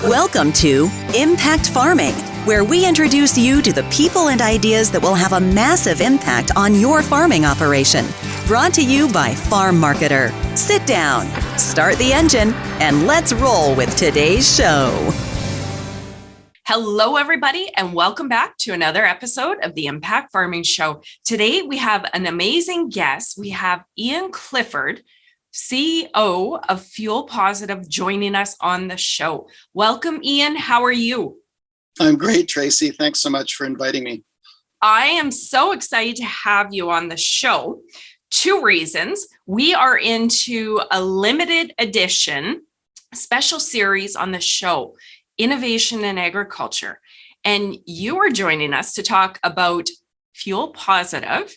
Welcome to Impact Farming, where we introduce you to the people and ideas that will have a massive impact on your farming operation. Brought to you by Farm Marketer. Sit down, start the engine, and let's roll with today's show. Hello, everybody, and welcome back to another episode of the Impact Farming Show. Today, we have an amazing guest. We have Ian Clifford, CEO of FuelPositive, joining us on the show. Welcome, Ian. How are you? I'm great, Tracy. Thanks so much for inviting me. I am so excited to have you on the show. Two reasons. We are into a limited edition special series on the show, Innovation in Agriculture. And you are joining us to talk about FuelPositive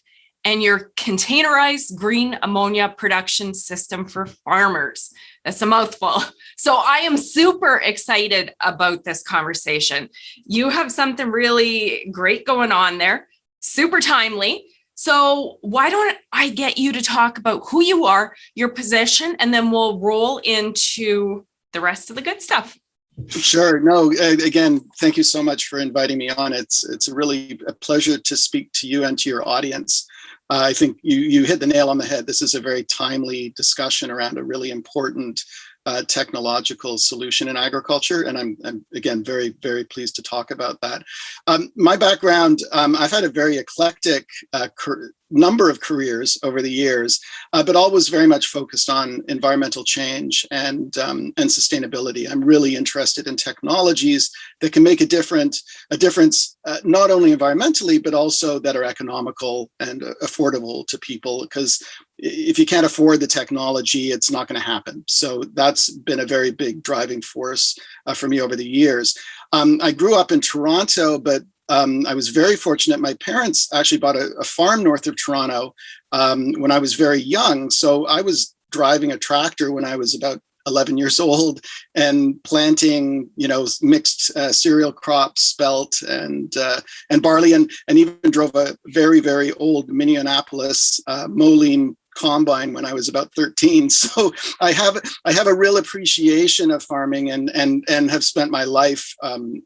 and your containerized green ammonia production system for farmers. That's a mouthful. So I am super excited about this conversation. You have something really great going on there, super timely. So why don't I get you to talk about who you are, your position, and then we'll roll into the rest of the good stuff. Sure. No, again, thank you so much for inviting me on. It's really a pleasure to speak to you and to your audience. I think you hit the nail on the head. This is a very timely discussion around a really important technological solution in agriculture. And I'm again, very, very pleased to talk about that. My background, I've had a very eclectic number of careers over the years, but always very much focused on environmental change and sustainability. I'm really interested in technologies that can make a difference, not only environmentally, but also that are economical and affordable to people. Because if you can't afford the technology, it's not going to happen. So that's been a very big driving force for me over the years. I grew up in Toronto, but I was very fortunate. My parents actually bought a farm north of Toronto when I was very young. So I was driving a tractor when I was about 11 years old and planting, mixed cereal crops, spelt and barley, and even drove a very, very old Minneapolis Moline combine when I was about 13. So I have a real appreciation of farming and have spent my life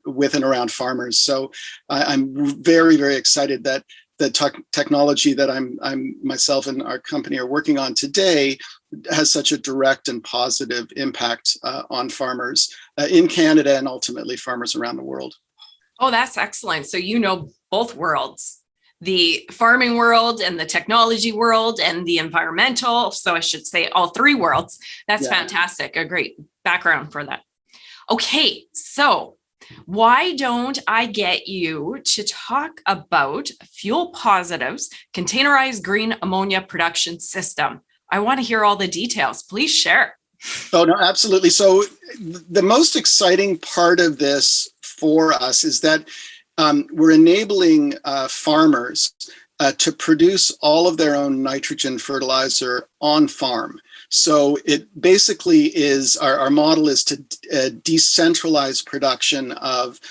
with and around farmers. So I'm very, very excited that the technology that I'm myself and our company are working on today has such a direct and positive impact on farmers in Canada and ultimately farmers around the world. Oh, that's excellent. So you know both worlds. The farming world and the technology world and the environmental. So I should say all three worlds. That's fantastic. A great background for that. Okay, so why don't I get you to talk about FuelPositive's containerized green ammonia production system? I want to hear all the details. Please share. Oh, no, absolutely. So the most exciting part of this for us is that we're enabling farmers to produce all of their own nitrogen fertilizer on farm. So it basically is, our model is to decentralize production of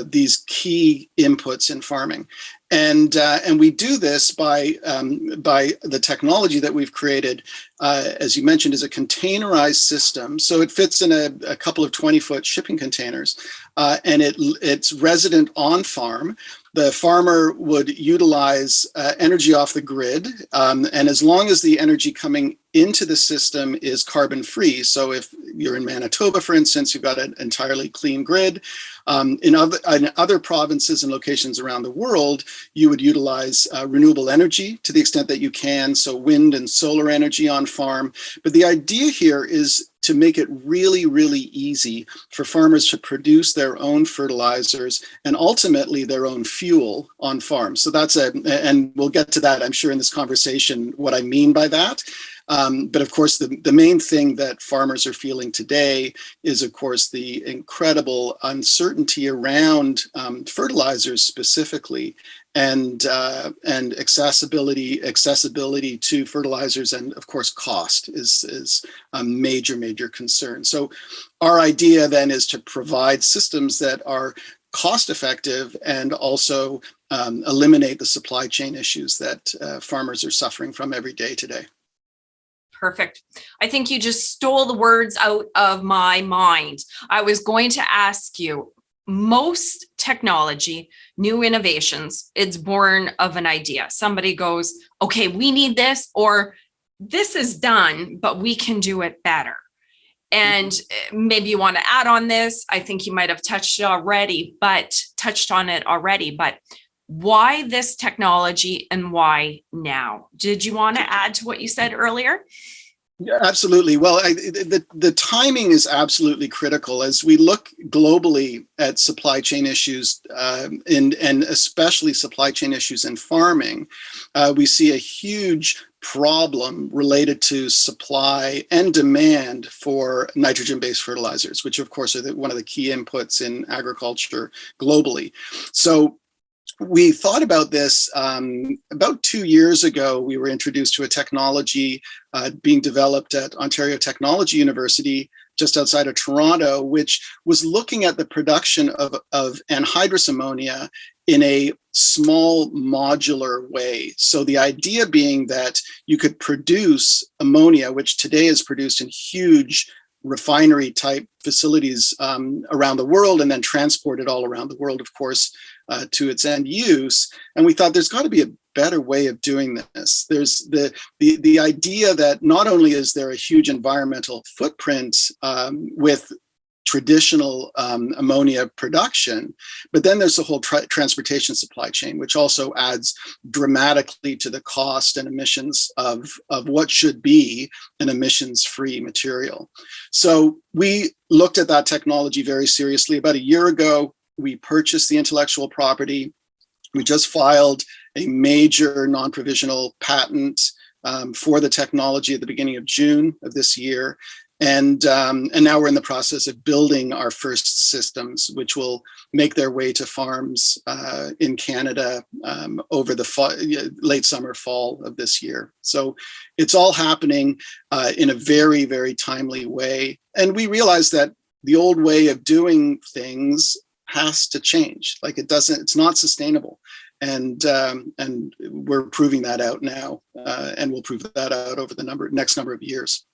these key inputs in farming. And we do this by the technology that we've created, as you mentioned, is a containerized system. So it fits in a couple of 20-foot shipping containers, and it's resident on farm. The farmer would utilize energy off the grid, and as long as the energy coming into the system is carbon free. So if you're in Manitoba, for instance, you've got an entirely clean grid. In other provinces and locations around the world, you would utilize renewable energy to the extent that you can, so wind and solar energy on farm. But the idea here is to make it really, really easy for farmers to produce their own fertilizers and ultimately their own fuel on farm. So and we'll get to that, I'm sure, in this conversation, what I mean by that. But of course, the main thing that farmers are feeling today is, of course, the incredible uncertainty around fertilizers specifically, and accessibility to fertilizers, and of course, cost is a major concern. So our idea then is to provide systems that are cost effective and also eliminate the supply chain issues that farmers are suffering from every day today. perfect. I think you just stole the words out of my mind. I was going to ask you, most technology, new innovations, it's born of an idea. Somebody goes, okay, we need this, or this is done, but we can do it better. And maybe you want to add on this. I think you might have touched on it already, but why this technology and why now? Did you want to add to what you said earlier? Yeah, absolutely. Well, the timing is absolutely critical as we look globally at supply chain issues, and especially supply chain issues in farming. We see a huge problem related to supply and demand for nitrogen-based fertilizers, which of course are one of the key inputs in agriculture globally. So we thought about this about 2 years ago. We were introduced to a technology being developed at Ontario Technology University, just outside of Toronto, which was looking at the production of anhydrous ammonia in a small modular way. So the idea being that you could produce ammonia, which today is produced in huge refinery type facilities around the world, and then transported all around the world, of course, to its end use. And we thought there's got to be a better way of doing this. There's the idea that not only is there a huge environmental footprint with traditional ammonia production, but then there's the whole transportation supply chain, which also adds dramatically to the cost and emissions of what should be an emissions-free material. So we looked at that technology very seriously. About a year ago, we purchased the intellectual property. We just filed a major non-provisional patent for the technology at the beginning of June of this year. And now we're in the process of building our first systems, which will make their way to farms in Canada over the late summer, fall of this year. So it's all happening in a very, very timely way. And we realize that the old way of doing things has to change. Like it's not sustainable. And we're proving that out now, and we'll prove that out over the next number of years.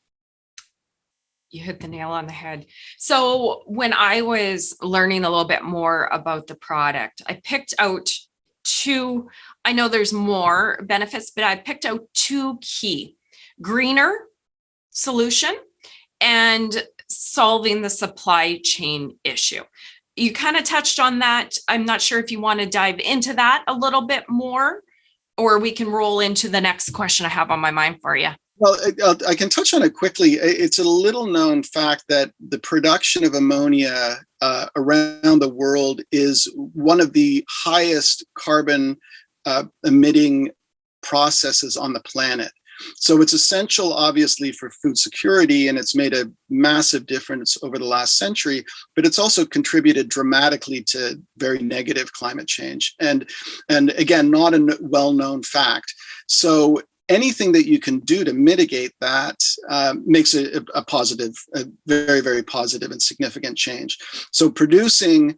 You hit the nail on the head. So when I was learning a little bit more about the product, I picked out two. I know there's more benefits, but I picked out two key: greener solution and solving the supply chain issue. You kind of touched on that. I'm not sure if you want to dive into that a little bit more, or we can roll into the next question I have on my mind for you. Well, I can touch on it quickly. It's a little known fact that the production of ammonia around the world is one of the highest carbon emitting processes on the planet. So it's essential, obviously, for food security, and it's made a massive difference over the last century, but it's also contributed dramatically to very negative climate change. And again, not a well-known fact. So anything that you can do to mitigate that makes it a positive, a very, very positive and significant change. So producing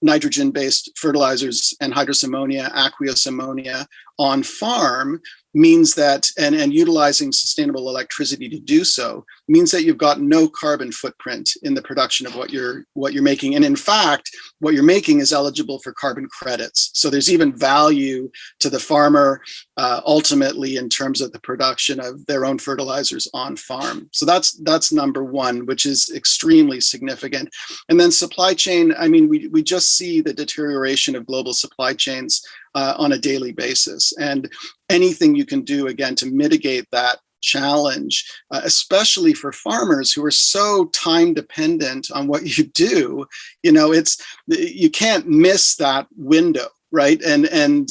nitrogen-based fertilizers, anhydrous ammonia, aqueous ammonia on farm means that, and utilizing sustainable electricity to do so, means that you've got no carbon footprint in the production of what you're making. And in fact, what you're making is eligible for carbon credits. So there's even value to the farmer ultimately in terms of the production of their own fertilizers on farm. So that's number one, which is extremely significant. And then supply chain, I mean, we just see the deterioration of global supply chains on a daily basis. And anything you can do, again, to mitigate that challenge, especially for farmers who are so time dependent on what you do, you can't miss that window, right? And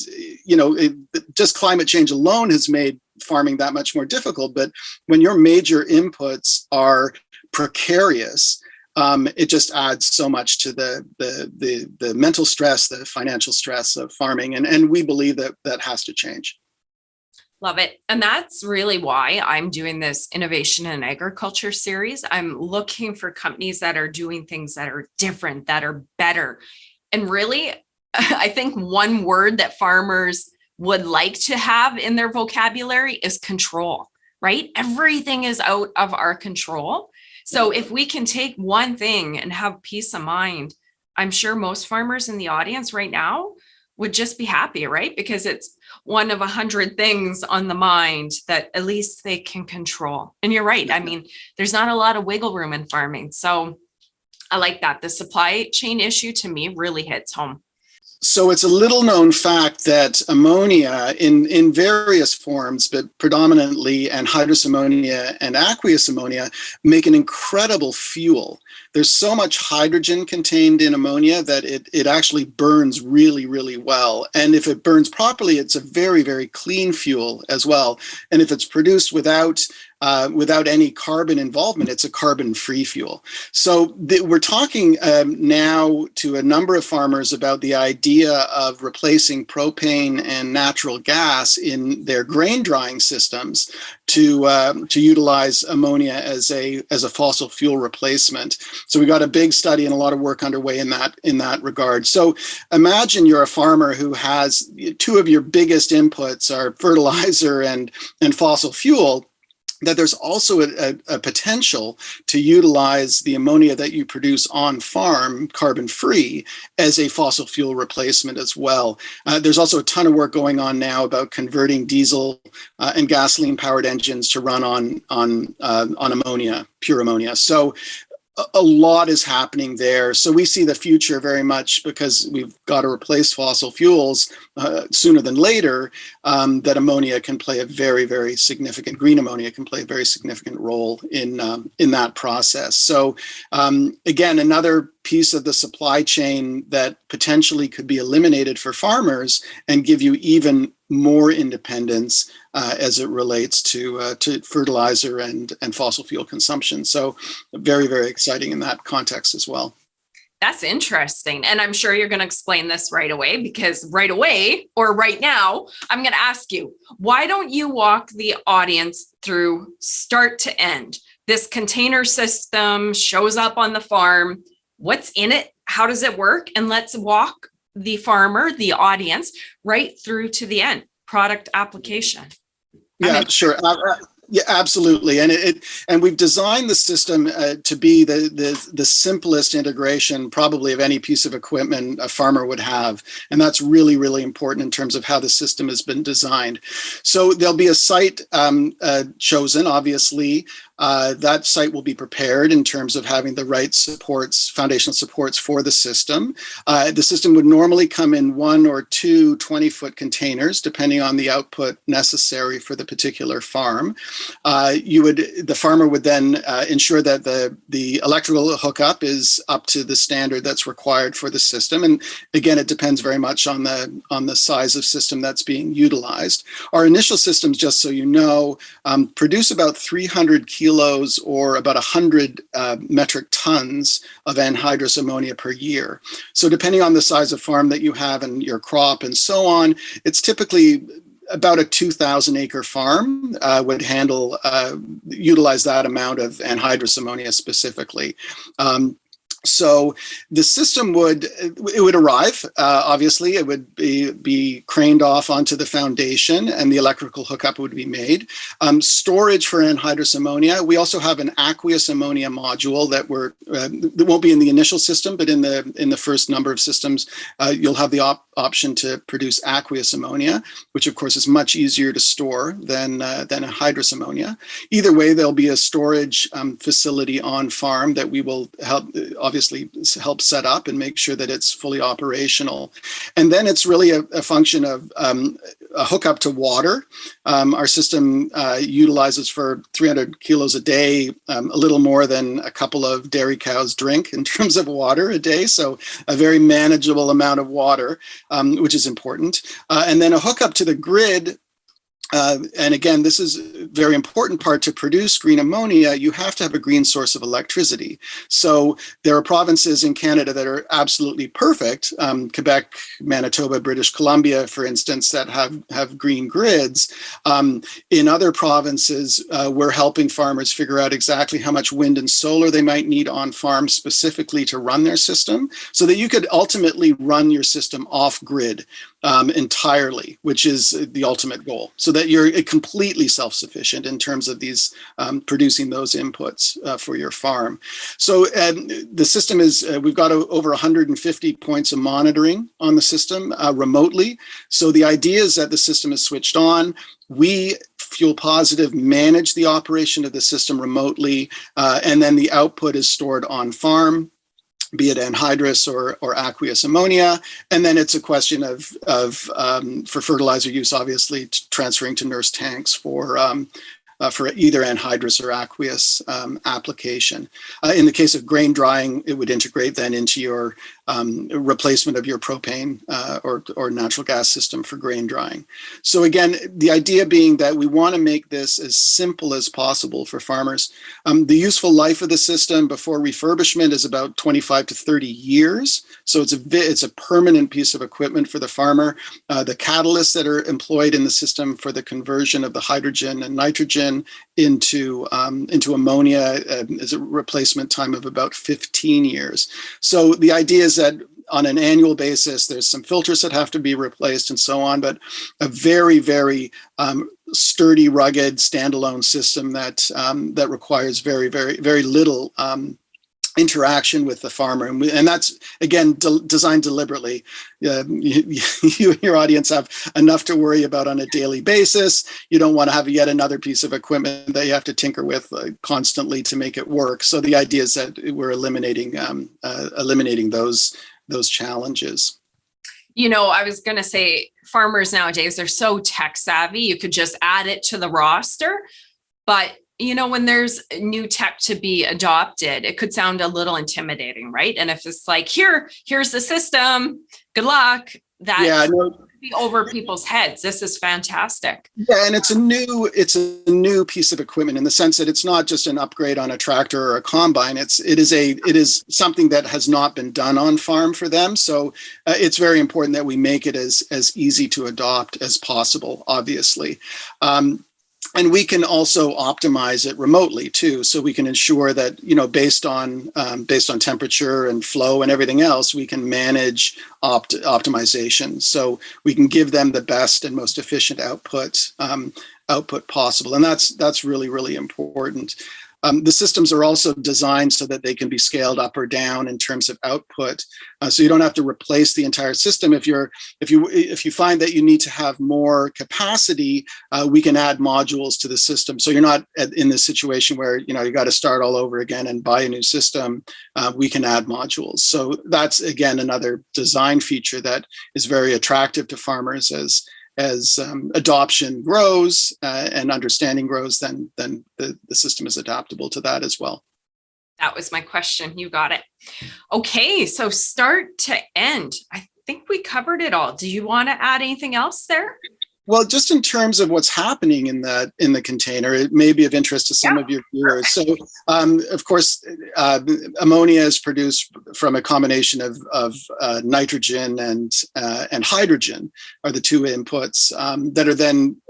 just climate change alone has made farming that much more difficult. But when your major inputs are precarious, it just adds so much to the mental stress, the financial stress of farming. And we believe that has to change. Love it. And that's really why I'm doing this Innovation in Agriculture series. I'm looking for companies that are doing things that are different, that are better. And really, I think one word that farmers would like to have in their vocabulary is control, right? Everything is out of our control. So if we can take one thing and have peace of mind, I'm sure most farmers in the audience right now would just be happy, right? Because it's one of 100 things on the mind that at least they can control. And you're right. I mean, there's not a lot of wiggle room in farming. So I like that. The supply chain issue to me really hits home. So it's a little known fact that ammonia in various forms, but predominantly anhydrous ammonia and aqueous ammonia, make an incredible fuel. There's so much hydrogen contained in ammonia that it actually burns really, really well. And if it burns properly, it's a very, very clean fuel as well. And if it's produced without any carbon involvement, it's a carbon-free fuel. So we're talking now to a number of farmers about the idea of replacing propane and natural gas in their grain drying systems to utilize ammonia as a fossil fuel replacement. So we got a big study and a lot of work underway in that regard. So imagine you're a farmer who has two of your biggest inputs are fertilizer and fossil fuel, that there's also a potential to utilize the ammonia that you produce on farm, carbon-free, as a fossil fuel replacement as well. There's also a ton of work going on now about converting diesel and gasoline-powered engines to run on ammonia, pure ammonia. So a lot is happening there. So we see the future very much, because we've got to replace fossil fuels sooner than later, that ammonia can play a very, very significant, green ammonia can play a very significant role in that process. So again, another piece of the supply chain that potentially could be eliminated for farmers and give you even more independence as it relates to fertilizer and fossil fuel consumption. So very, very exciting in that context as well. That's interesting. And I'm sure you're going to explain this right away, because right away or right now, I'm going to ask you, why don't you walk the audience through start to end? This container system shows up on the farm. What's in it? How does it work? And let's walk the farmer, the audience, right through to the end, product application. Yeah, sure. Yeah, absolutely. And we've designed the system to be the simplest integration probably of any piece of equipment a farmer would have. And that's really, really important in terms of how the system has been designed. So there'll be a site chosen, obviously. That site will be prepared in terms of having the right supports, foundational supports for the system. The system would normally come in 1 or 2 20-foot containers, depending on the output necessary for the particular farm. The farmer would then ensure that the electrical hookup is up to the standard that's required for the system. And again, it depends very much on the size of system that's being utilized. Our initial systems, just so you know, produce about 300 kilos or about 100 metric tons of anhydrous ammonia per year. So depending on the size of farm that you have and your crop and so on, it's typically about a 2,000 acre farm would utilize that amount of anhydrous ammonia specifically. So the system would arrive, obviously, it would be craned off onto the foundation and the electrical hookup would be made. Storage for anhydrous ammonia. We also have an aqueous ammonia module that won't be in the initial system, but in the first number of systems, you'll have the option to produce aqueous ammonia, which of course is much easier to store than anhydrous ammonia. Either way, there'll be a storage facility on farm that we will obviously help set up and make sure that it's fully operational. And then it's really a function of a hookup to water. Our system utilizes for 300 kilos a day, a little more than a couple of dairy cows drink in terms of water a day. So a very manageable amount of water, which is important. And then a hookup to the grid. And again, this is a very important part to produce green ammonia. You have to have a green source of electricity. So there are provinces in Canada that are absolutely perfect. Quebec, Manitoba, British Columbia, for instance, that have green grids. In other provinces, we're helping farmers figure out exactly how much wind and solar they might need on farm specifically to run their system so that you could ultimately run your system off grid. entirely, which is the ultimate goal, so that you're completely self-sufficient in terms of these producing those inputs for your farm. So the system is, we've got over 150 points of monitoring on the system remotely. So the idea is that the system is switched on. We FuelPositive manage the operation of the system remotely, and then the output is stored on farm, be it anhydrous or aqueous ammonia. And then it's a question of for fertilizer use, obviously, transferring to nurse tanks for either anhydrous or aqueous application. In the case of grain drying, it would integrate then into your replacement of your propane or natural gas system for grain drying. So again, the idea being that we want to make this as simple as possible for farmers. The useful life of the system before refurbishment is about 25 to 30 years. So it's a permanent piece of equipment for the farmer. The catalysts that are employed in the system for the conversion of the hydrogen and nitrogen into ammonia is a replacement time of about 15 years. So the idea is that on an annual basis, there's some filters that have to be replaced and so on, but a very, very sturdy, rugged, standalone system that requires very, very, very little interaction with the farmer. And that's, again, designed deliberately. You and your audience have enough to worry about on a daily basis. You don't want to have yet another piece of equipment that you have to tinker with constantly to make it work. So the idea is that we're eliminating those challenges. You know, I was going to say farmers nowadays, they're so tech savvy. You could just add it to the roster. But you know, when there's new tech to be adopted, it could sound a little intimidating, right? And if it's like, here's the system, good luck, that could be over people's heads. This is fantastic. Yeah, and it's a new piece of equipment in the sense that it's not just an upgrade on a tractor or a combine. It is something that has not been done on farm for them. So it's very important that we make it as easy to adopt as possible, obviously. And we can also optimize it remotely too, so we can ensure that, you know, based on temperature and flow and everything else, we can manage optimization. So we can give them the best and most efficient output possible, and that's really, really important. The systems are also designed so that they can be scaled up or down in terms of output. So you don't have to replace the entire system. If you find that you need to have more capacity, we can add modules to the system. So you're not in this situation where, you know, you got to start all over again and buy a new system. We can add modules. So that's, again, another design feature that is very attractive to farmers as adoption grows and understanding grows, then the system is adaptable to that as well. That was my question. You got it. Okay, so start to end, I think we covered it all. Do you want to add anything else there? Well, just in terms of what's happening in the container, it may be of interest to some of your viewers. So, of course, ammonia is produced from a combination of nitrogen and hydrogen are the two inputs that are then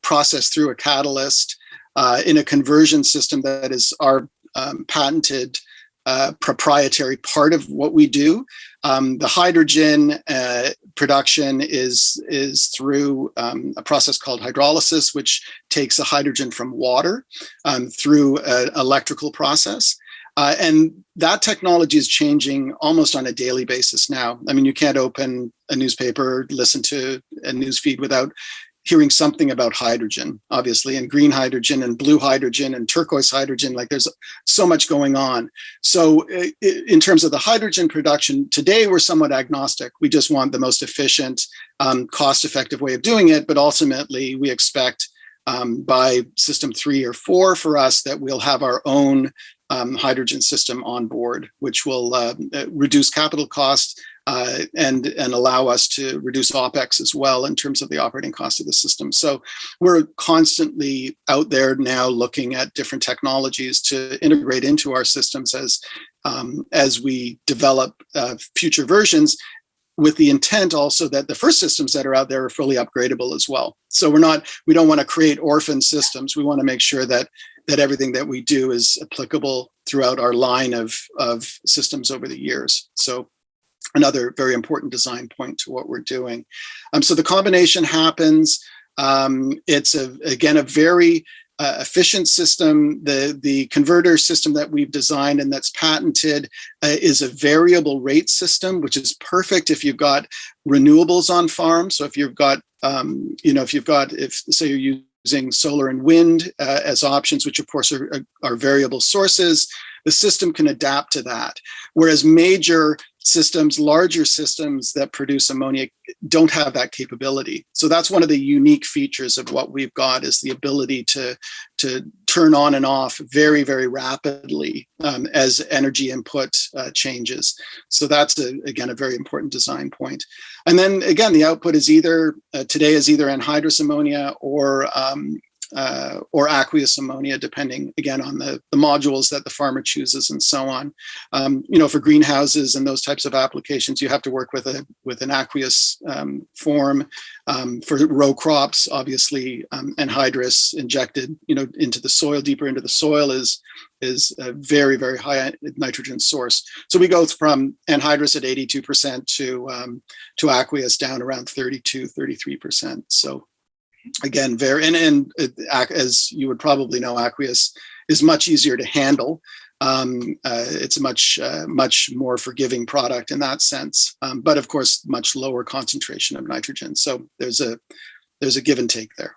processed through a catalyst in a conversion system that is our patented proprietary part of what we do. The hydrogen production is through a process called hydrolysis, which takes the hydrogen from water through an electrical process. And that technology is changing almost on a daily basis now. I mean, you can't open a newspaper, listen to a news feed without hearing something about hydrogen, obviously, and green hydrogen and blue hydrogen and turquoise hydrogen. Like, there's so much going on. So in terms of the hydrogen production, today we're somewhat agnostic. We just want the most efficient, cost-effective way of doing it. But ultimately, we expect by system 3 or 4 for us that we'll have our own hydrogen system on board, which will reduce capital costs and allow us to reduce OPEX as well in terms of the operating cost of the system. So we're constantly out there now looking at different technologies to integrate into our systems as we develop future versions, with the intent also that the first systems that are out there are fully upgradable as well. So we don't want to create orphan systems. We want to make sure that everything that we do is applicable throughout our line of systems over the years. So another very important design point to what we're doing. So the combination happens. It's again a very efficient system. The converter system that we've designed and that's patented is a variable rate system, which is perfect if you've got renewables on farm. So if you've got, if say you're using solar and wind as options, which of course are variable sources, the system can adapt to that. Whereas major systems, larger systems that produce ammonia don't have that capability. So that's one of the unique features of what we've got, is the ability to turn on and off very, very rapidly as energy input changes. So that's, again, a very important design point. And then again, the output is either, today is either anhydrous ammonia or aqueous ammonia, depending again on the modules that the farmer chooses and so on. For greenhouses and those types of applications, you have to work with an aqueous form. For row crops, obviously, anhydrous injected into the soil, deeper into the soil is a very, very high nitrogen source. So we go from anhydrous at 82% to aqueous down around 32-33%. So again, as you would probably know, aqueous is much easier to handle. It's a much more forgiving product in that sense, but of course, much lower concentration of nitrogen. So there's a give and take there.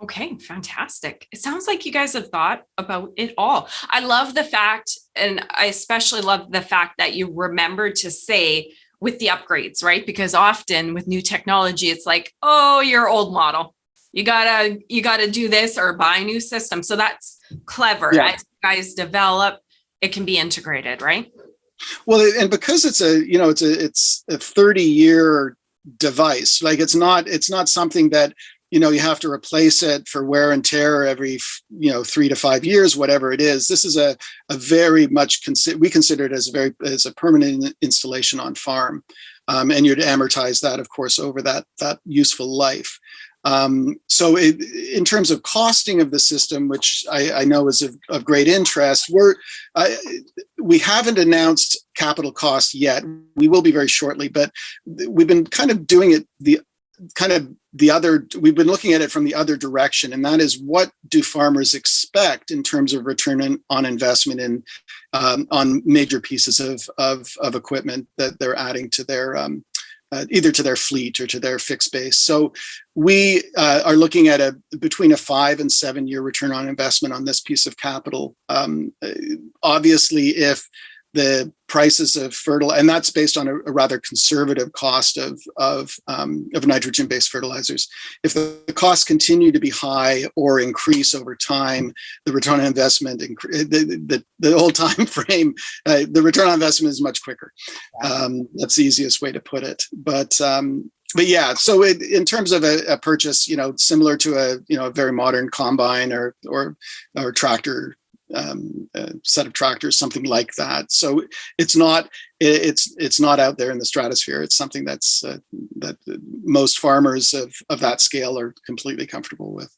Okay, fantastic. It sounds like you guys have thought about it all. I love the fact, and I especially love the fact that you remembered to say with the upgrades, right? Because often with new technology, it's like, oh, your old model. You gotta do this or buy a new system. So that's clever. Yeah. As you guys develop, it can be integrated, right? Well, and because it's a 30-year device, like it's not something that you have to replace it for wear and tear every 3 to 5 years, whatever it is. This is a very much we consider it as a permanent installation on farm, and you'd amortize that, of course, over that useful life. So in terms of costing of the system, which I know is of great interest, we haven't announced capital costs yet. We will be very shortly, but we've been kind of doing it we've been looking at it from the other direction, and that is, what do farmers expect in terms of return on investment on major pieces of equipment that they're adding to their either to their fleet or to their fixed base. So we are looking at between a 5 and 7 year return on investment on this piece of capital. Obviously, if the prices of fertilizer, and that's based on a rather conservative cost of nitrogen-based fertilizers. If the costs continue to be high or increase over time, the return on investment, the whole time frame, the return on investment is much quicker. That's the easiest way to put it. But yeah, so in terms of a purchase, similar to a very modern combine or tractor. Set of tractors, something like that. So it's not out there in the stratosphere. It's something that most farmers of that scale are completely comfortable with.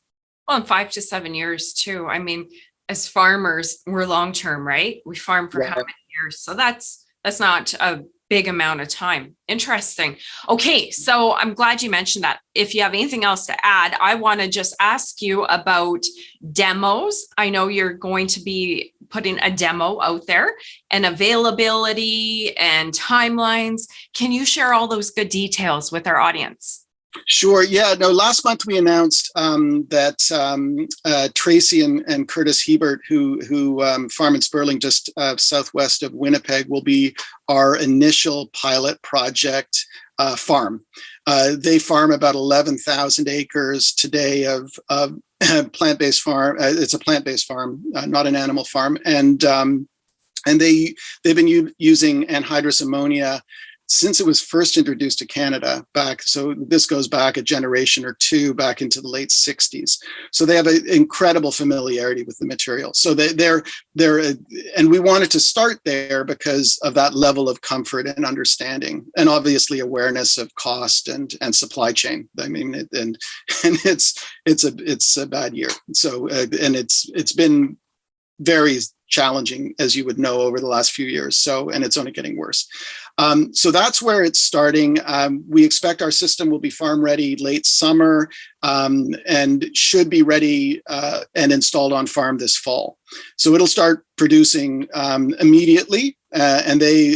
Well, in 5 to 7 years too. I mean, as farmers, we're long term, right? We farm for how many years? So that's not a big amount of time. Interesting. Okay, so I'm glad you mentioned that. If you have anything else to add, I want to just ask you about demos. I know you're going to be putting a demo out there, and availability and timelines. Can you share all those good details with our audience? Sure. Yeah. No. Last month we announced that Tracy and Curtis Hebert, who farm in Sperling, just southwest of Winnipeg, will be our initial pilot project farm. They farm about 11,000 acres today of plant-based farm. It's a plant-based farm, not an animal farm, and they've been using anhydrous ammonia since it was first introduced to Canada back. So this goes back a generation or two, back into the late 60s. So they have an incredible familiarity with the material. So they're and we wanted to start there because of that level of comfort and understanding, and obviously awareness of cost and supply chain. I mean, and it's a bad year. So and it's been very challenging, as you would know, over the last few years. So, and it's only getting worse. So that's where it's starting. We expect our system will be farm ready late summer, and should be ready and installed on farm this fall. So it'll start producing immediately, and they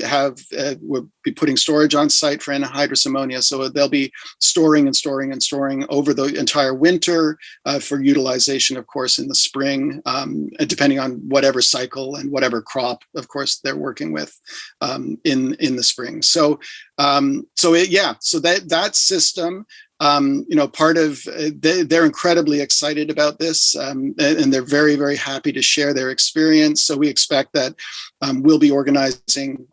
will be putting storage on site for anhydrous ammonia. So they'll be storing and storing and storing over the entire winter for utilization, of course, in the spring, depending on whatever cycle and whatever crop, of course, they're working with in the spring. So that system, part of they're incredibly excited about this, and they're very, very happy to share their experience. So we expect that we'll be organizing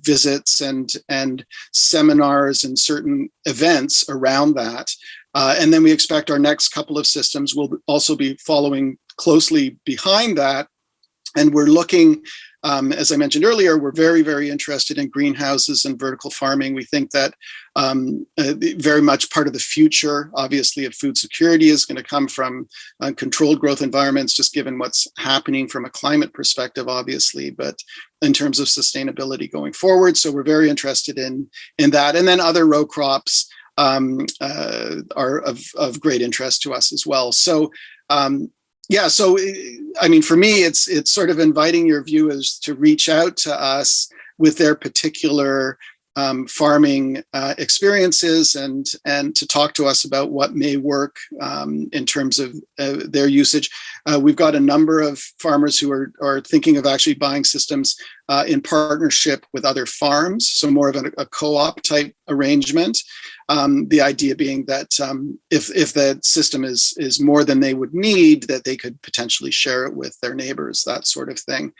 visits and seminars and certain events around that. And then we expect our next couple of systems will also be following closely behind that. And we're looking, as I mentioned earlier, we're very, very interested in greenhouses and vertical farming. We think that very much part of the future, obviously, of food security is going to come from controlled growth environments, just given what's happening from a climate perspective, obviously, but in terms of sustainability going forward. So we're very interested in that. And then other row crops are of great interest to us as well. So so I mean, for me, it's sort of inviting your viewers to reach out to us with their particular farming experiences and to talk to us about what may work in terms of their usage. We've got a number of farmers who are thinking of actually buying systems in partnership with other farms, so more of a co-op type arrangement. The idea being that if the system is more than they would need, that they could potentially share it with their neighbors, that sort of thing.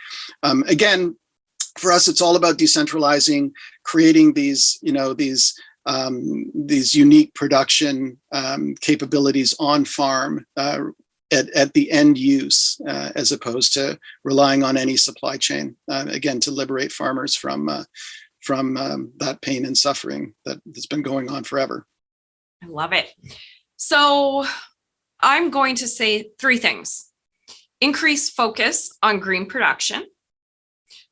Again, for us, it's all about decentralizing, creating these unique production capabilities on farm at the end use, as opposed to relying on any supply chain. Again, to liberate farmers from that pain and suffering that's been going on forever. I love it. So I'm going to say three things: increase focus on green production,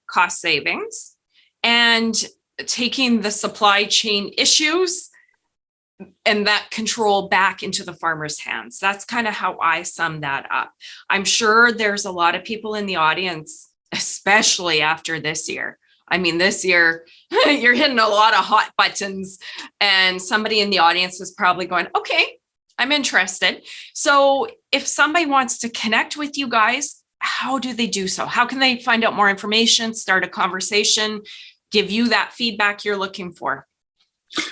cost savings, and taking the supply chain issues and that control back into the farmer's hands. That's kind of how I sum that up. I'm sure there's a lot of people in the audience, especially after this year. I mean, this year, you're hitting a lot of hot buttons, and somebody in the audience is probably going, okay, I'm interested. So if somebody wants to connect with you guys, how do they do so? How can they find out more information, start a conversation, give you that feedback you're looking for?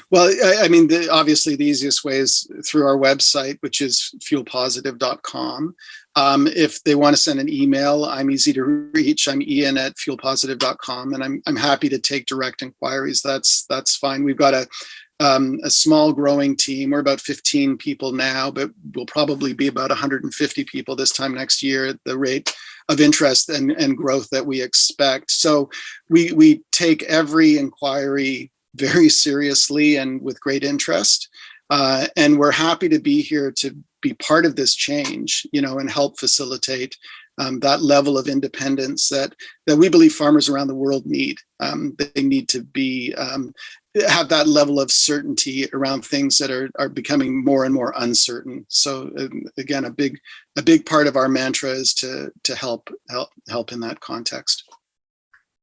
Well, I mean, obviously the easiest way is through our website, which is FuelPositive.com. If they want to send an email, I'm easy to reach. I'm Ian at FuelPositive.com, and I'm happy to take direct inquiries. That's fine. We've got a small growing team. We're about 15 people now, but we'll probably be about 150 people this time next year at the rate of interest and growth that we expect. So we take every inquiry very seriously and with great interest. And we're happy to be here to be part of this change, and help facilitate that level of independence that we believe farmers around the world need. They need to have that level of certainty around things that are becoming more and more uncertain. So again, a big part of our mantra is to help in that context.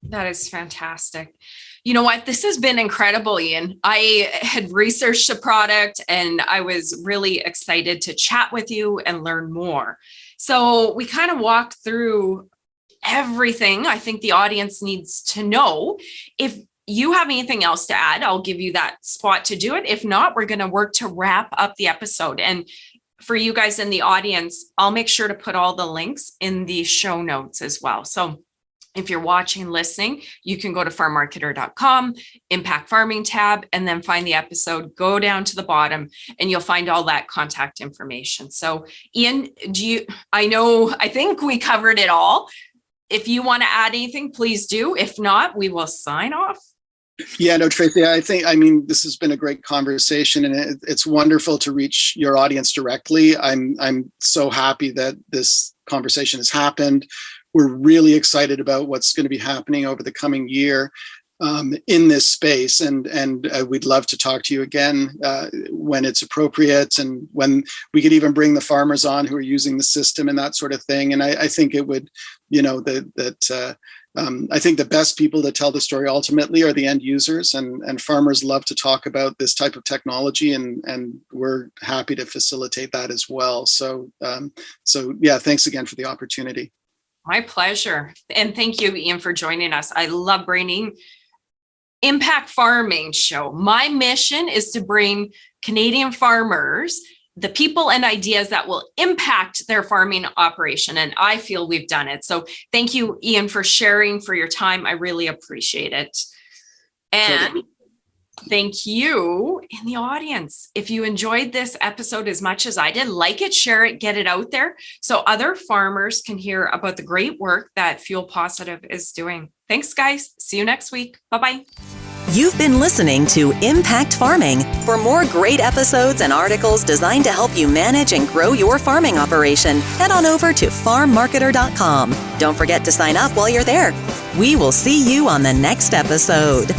That is fantastic. You know what? This has been incredible, Ian. I had researched the product and I was really excited to chat with you and learn more. So we kind of walked through everything I think the audience needs to know. If you have anything else to add, I'll give you that spot to do it. If not, we're going to work to wrap up the episode. And for you guys in the audience, I'll make sure to put all the links in the show notes as well. So if you're watching, listening, you can go to farmmarketer.com, Impact Farming tab, and then find the episode, go down to the bottom, and you'll find all that contact information. So Ian, I think we covered it all. If you want to add anything, please do. If not, we will sign off. Yeah, no, Tracy, I mean, this has been a great conversation, and it's wonderful to reach your audience directly. I'm so happy that this conversation has happened. we're really excited about what's going to be happening over the coming year in this space, and we'd love to talk to you again when it's appropriate, and when we could even bring the farmers on who are using the system and that sort of thing. And I think it would, I think the best people to tell the story ultimately are the end users, and farmers love to talk about this type of technology, and we're happy to facilitate that as well. So yeah, thanks again for the opportunity. My pleasure. And thank you, Ian, for joining us. I love bringing Impact Farming show. My mission is to bring Canadian farmers the people and ideas that will impact their farming operation. And I feel we've done it. So thank you, Ian, for sharing, for your time. I really appreciate it. And thank you in the audience. If you enjoyed this episode as much as I did, like it, share it, get it out there so other farmers can hear about the great work that FuelPositive is doing. Thanks, guys. See you next week. Bye-bye. You've been listening to Impact Farming. For more great episodes and articles designed to help you manage and grow your farming operation, head on over to farmmarketer.com. Don't forget to sign up while you're there. We will see you on the next episode.